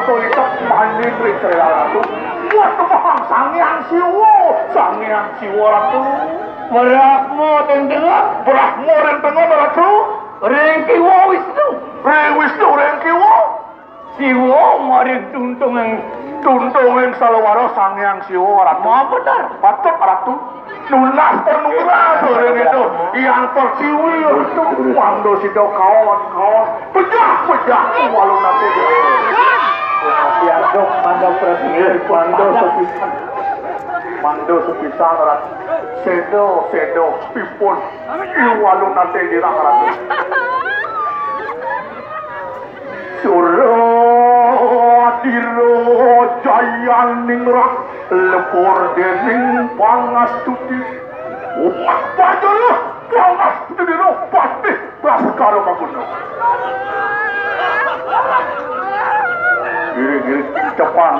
tulitak mandi Sri Ratu. Buat paham Sangyang Siwa Ratu. Berakmu dan tengah. Berakmu dan tengah Ratu. Rengkiwo Wisnu. Wisnu Rengkiwo. Siwo marik tuntungeng salawara Sangyang Siwa Ratu. Ma benar. Patut Ratu. Nulas penulas orang itu yang tersiwi itu mando sido kawan pejah walau nanti Piadok mando sepisan rat sedo pipun walau nanti dirang rat Diro jayan ningrak lepor dening pangas tuti pajono pangas tuti diro pati praskara maguno giri cepang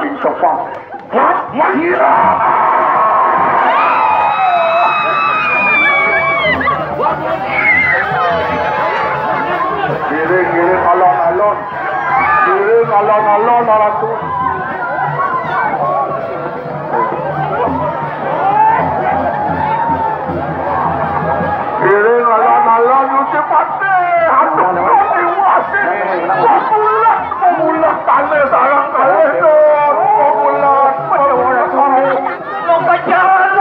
wat mahira giri alon Ratu. Giring alon nyuci pate, aduh diwasi, pemulat tanah sarang kali itu, pemulat, lo kejaran,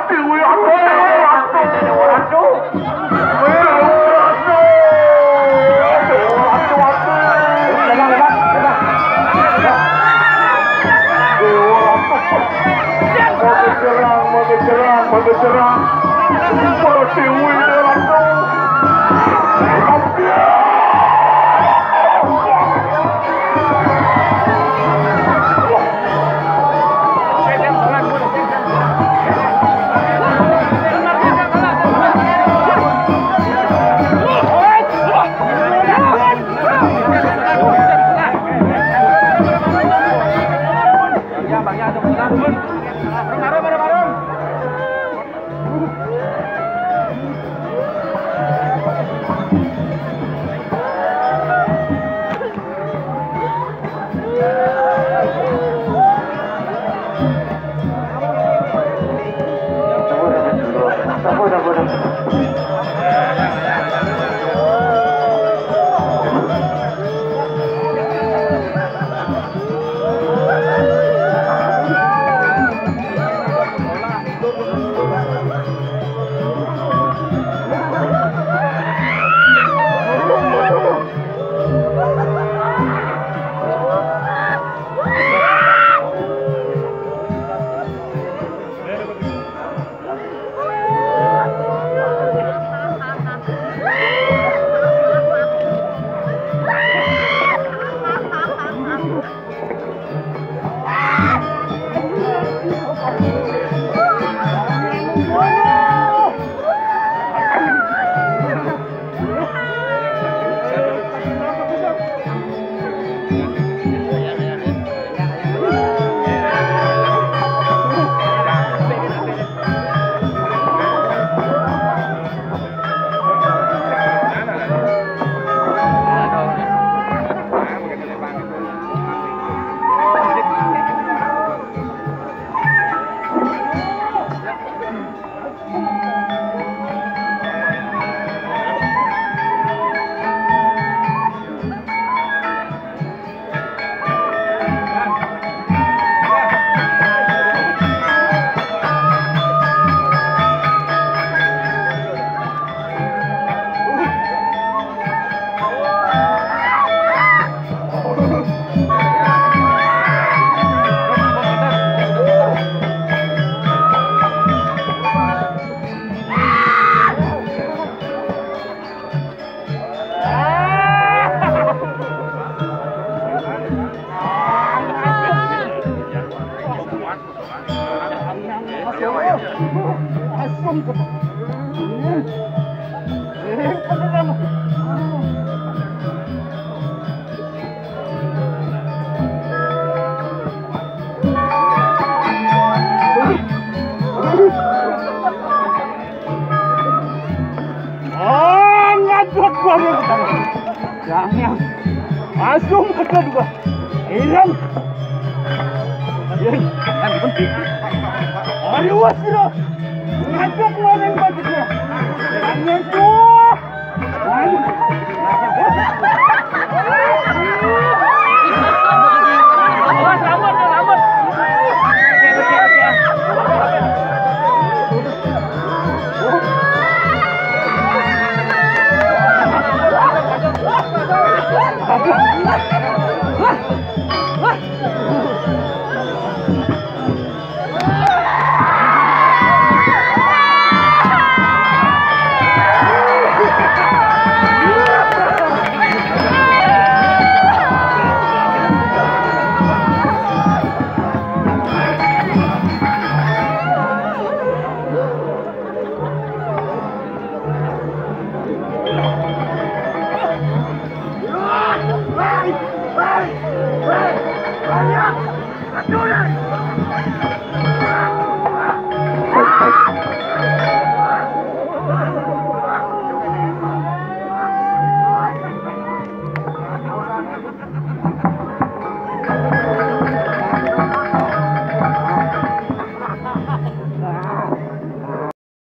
tiwi Ratu. Bercerang Pertiwi Ratu Yang asum kedua. Ilang. Yan, kan penting. Awas sila. Ngajak mo ng bagit mo. Ganyan ko. Awas, rambut, rambut. Banyak! Banyak!